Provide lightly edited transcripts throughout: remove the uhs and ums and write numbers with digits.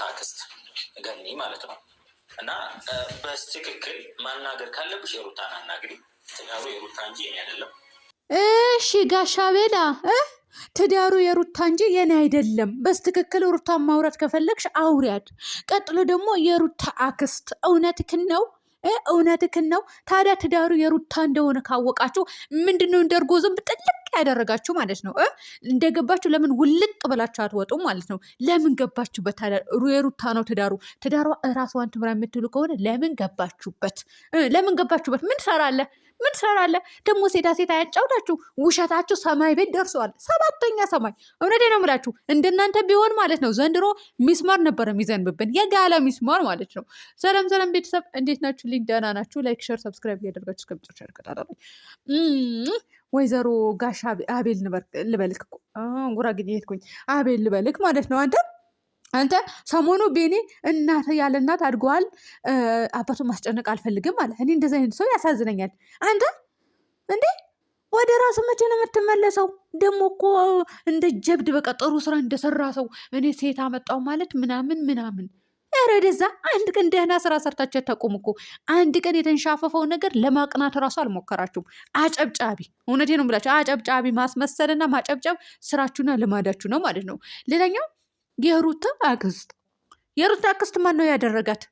አክስት ገኒ ማለት ነው። እና በትክክል ማናገር ካለብሽ የሩታን አናግሪ። ትዳሩ የሩታ እንጂ የኔ አይደለም። እሺ ጋሻ ቤላ ትዳሩ የሩታ እንጂ የኔ አይደለም። በስትክክል ሩታን ማውራት ከፈለግሽ አውሪያት። ቀጥሎ ደግሞ የሩታ አክስት እውነትክን ነው እውነትክን ነው። ታዲያ ትዳሩ የሩታ እንደሆነ ካወቃችሁ ምንድነው እንደርጎ ዝንብ ጥልቅ ያደረጋችሁ ማለት ነው? እንደገባችሁ ለምን ውልቅ ብላችሁ አትወጡም ማለት ነው? ለምን ገባችሁበት? የሩታ ነው ትዳሩ። ትዳሯ እራሷን ትምራ የምትሉ ከሆነ ለምን ገባችሁበት? ለምን ገባችሁበት? ምን ትሰራለህ? ምን ትሰራለህ ደግሞ? ሴታ ሴታ ያጫውታችሁ። ውሸታችሁ ሰማይ ቤት ደርሰዋል። 7ኛ ሰማይ። እውነቴ ነው የምላችሁ። እንደናንተ ቢሆን ማለት ነው ዘንድሮ ሚስማር ነበረ የሚዘንብብን፣ የጋለ ሚስማር ማለት ነው። ሰላም ሰላም ቤተሰብ እንዴት ናችሁ? ልኝ ደህና ናችሁ? ላይክ ሸር ሰብስክራይብ እያደረጋችሁ እስከምጨርሻ ተከታተሉ። ወይዘሮ ጋሻ አቤል ልበልክ እኮ ጉራግኝ ሄድኩኝ። አቤል ልበልክ ማለት ነው። አንተ ሰሞኑ ቤኔ እናት ያለ እናት አድገዋል። አባቱን ማስጨነቅ አልፈልግም አለ። እኔ እንደዚህ አይነት ሰው ያሳዝነኛል። አንተ እንዴ ወደ ራሱ መቼ ነው የምትመለሰው? ደግሞ እኮ እንደ ጀብድ በቃ ጥሩ ስራ እንደሰራ ሰው እኔ ሴት አመጣው ማለት ምናምን ምናምን። ኧረ ወደዛ አንድ ቀን ደህና ስራ ሰርታችሁ አታውቁም እኮ። አንድ ቀን የተንሻፈፈው ነገር ለማቅናት እራሱ አልሞከራችሁም። አጨብጫቢ፣ እውነቴ ነው የምላችሁ። አጨብጫቢ ማስመሰልና ማጨብጨብ ስራችሁና ልማዳችሁ ነው ማለት ነው። ሌላኛው የሩታ አክስት ማን ነው ያደረጋት?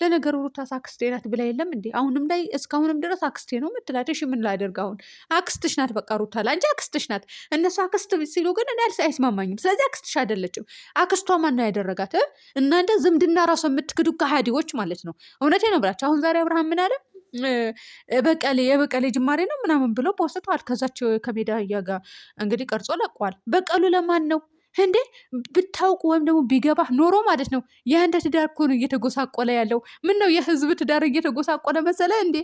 ለነገሩ ሩታ አክስቴ ናት ብላ የለም እንዴ? አሁንም ላይ እስካሁንም ድረስ አክስቴ ነው የምትላት። እሺ ምን ላደርግ አሁን? አክስትሽ ናት በቃ ሩታ ላንቺ አክስትሽ ናት። እነሱ አክስት ሲሉ ግን እኔ አይስማማኝም። ስለዚህ አክስትሽ አይደለችም። አክስቷ ማን ነው ያደረጋት? እናንተ ዝምድና ራሱ የምትክዱ ከሃዲዎች ማለት ነው። እውነቴ ነው ብላችሁ አሁን ዛሬ አብርሃም ምን አለ? የበቀሌ ጅማሬ ነው ምናምን ብሎ ፖስተዋል። ከዛቸው ከሜዳ እያጋ እንግዲህ ቀርጾ ለቋል። በቀሉ ለማን ነው እንዴ? ብታውቁ ወይም ደግሞ ቢገባህ ኖሮ ማለት ነው። የአንተ ትዳር እኮ ነው እየተጎሳቆለ ያለው። ምን ነው የህዝብ ትዳር እየተጎሳቆለ መሰለ እንዴ?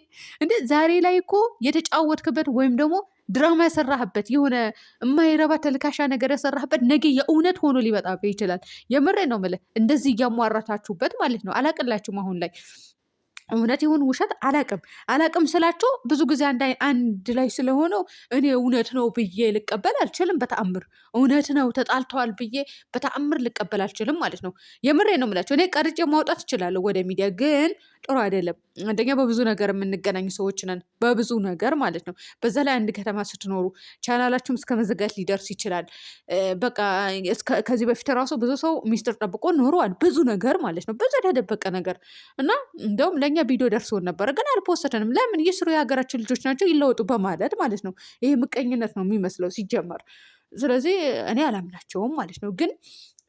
ዛሬ ላይ እኮ የተጫወትክበት ወይም ደግሞ ድራማ የሰራህበት የሆነ የማይረባ ተልካሻ ነገር የሰራህበት ነገ የእውነት ሆኖ ሊመጣብህ ይችላል። የምሬ ነው የምልህ። እንደዚህ እያሟራታችሁበት ማለት ነው። አላቅላችሁም አሁን ላይ እውነት ይሁን ውሸት አላቅም ስላቸው ብዙ ጊዜ አንድ ላይ ስለሆነው እኔ እውነት ነው ብዬ ልቀበል አልችልም። በተአምር እውነት ነው ተጣልተዋል ብዬ በተአምር ልቀበል አልችልም ማለት ነው። የምሬ ነው የምላቸው። እኔ ቀርጬ ማውጣት እችላለሁ ወደ ሚዲያ፣ ግን ጥሩ አይደለም። አንደኛ በብዙ ነገር የምንገናኝ ሰዎች ነን፣ በብዙ ነገር ማለት ነው። በዛ ላይ አንድ ከተማ ስትኖሩ ቻናላችሁም እስከ መዘጋት ሊደርስ ይችላል። በቃ ከዚህ በፊት ራሱ ብዙ ሰው ሚስጥር ጠብቆ ኖሯል። ብዙ ነገር ማለት ነው፣ ብዙ የተደበቀ ነገር እና እንደውም ለእኛ ቪዲዮ ደርሶን ነበረ፣ ግን አልፖስተንም። ለምን? የስሩ የሀገራችን ልጆች ናቸው ይለወጡ በማለት ማለት ነው። ይሄ ምቀኝነት ነው የሚመስለው ሲጀመር። ስለዚህ እኔ አላምናቸውም ማለት ነው። ግን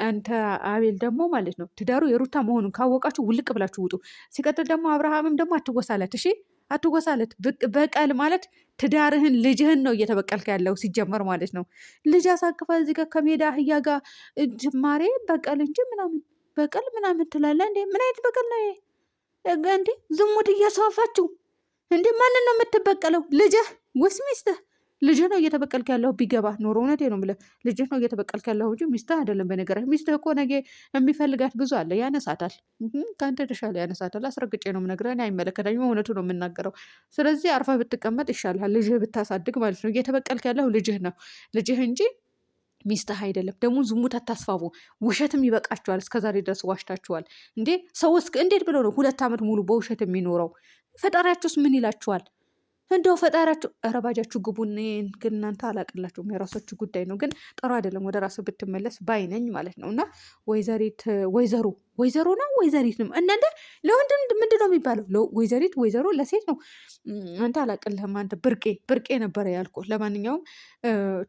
አንተ አቤል ደግሞ ማለት ነው ትዳሩ የሩታ መሆኑን ካወቃችሁ ውልቅ ብላችሁ ውጡ። ሲቀጥል ደግሞ አብርሃምም ደግሞ አትወሳለት፣ እሺ አትወሳለት። በቀል ማለት ትዳርህን ልጅህን ነው እየተበቀልክ ያለው ሲጀመር ማለት ነው። ልጅ አሳቅፈ እዚህ ጋር ከሜዳ አህያ ጋር ጅማሬ በቀል እንጂ ምናምን በቀል ምናምን ትላለህ እንዴ? ምን አይነት በቀል ነው ይሄ? እንዴ ዝሙት እያስፋፋችሁ እንዴ! ማንን ነው የምትበቀለው? ልጅህ ወይስ ሚስትህ? ልጅህ ነው እየተበቀልክ ያለው። ቢገባ ኖሮ እውነቴ ነው የምልህ ልጅህ ነው እየተበቀልክ ያለው እንጂ ሚስትህ አይደለም። በነገርህ ሚስትህ እኮ ነገ የሚፈልጋት ብዙ አለ፣ ያነሳታል። ከአንተ የተሻለ ያነሳታል። አስረግጬ ነው የምነግርህ። እኔ አይመለከተኝም፣ እውነቱ ነው የምናገረው። ስለዚህ አርፈህ ብትቀመጥ ይሻልሃል። ልጅህ ብታሳድግ ማለት ነው። እየተበቀልክ ያለው ልጅህ ነው፣ ልጅህ እንጂ ሚስትህ አይደለም። ደግሞ ዝሙት አታስፋፉ። ውሸትም ይበቃችኋል። እስከዛሬ ድረስ ዋሽታችኋል እንዴ! ሰው እንዴት ብሎ ነው 2 ዓመት ሙሉ በውሸት የሚኖረው? ፈጣሪያችሁስ ምን ይላችኋል? እንደው ፈጣሪያችሁ ረባጃችሁ ግቡን። ግን እናንተ አላቅላችሁም፣ የራሳችሁ ጉዳይ ነው። ግን ጥሩ አይደለም። ወደ ራሱ ብትመለስ ባይነኝ ማለት ነው። እና ወይዘሮ ነው ወይዘሪት ነው እናንተ። ለወንድ ምንድን ነው የሚባለው? ወይዘሪት ወይዘሮ ለሴት ነው። አንተ አላቅልህም። አንተ ብርቄ ነበረ ያልኩ። ለማንኛውም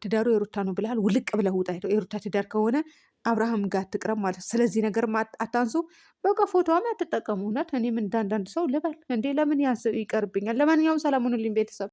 ትዳሩ የሩታ ነው ብለሃል። ውልቅ ብለህ ውጣ። የሩታ ትዳር ከሆነ አብርሃም ጋር ትቅረብ ማለት። ስለዚህ ነገር አታንሱ። በቃ ፎቶዋም አትጠቀሙ። እውነት እኔም እንዳንዳንድ ሰው ልበል እንዴ? ለምን ይቀርብኛል? ለማንኛውም ሰላም ሁኑልኝ ቤተሰብ።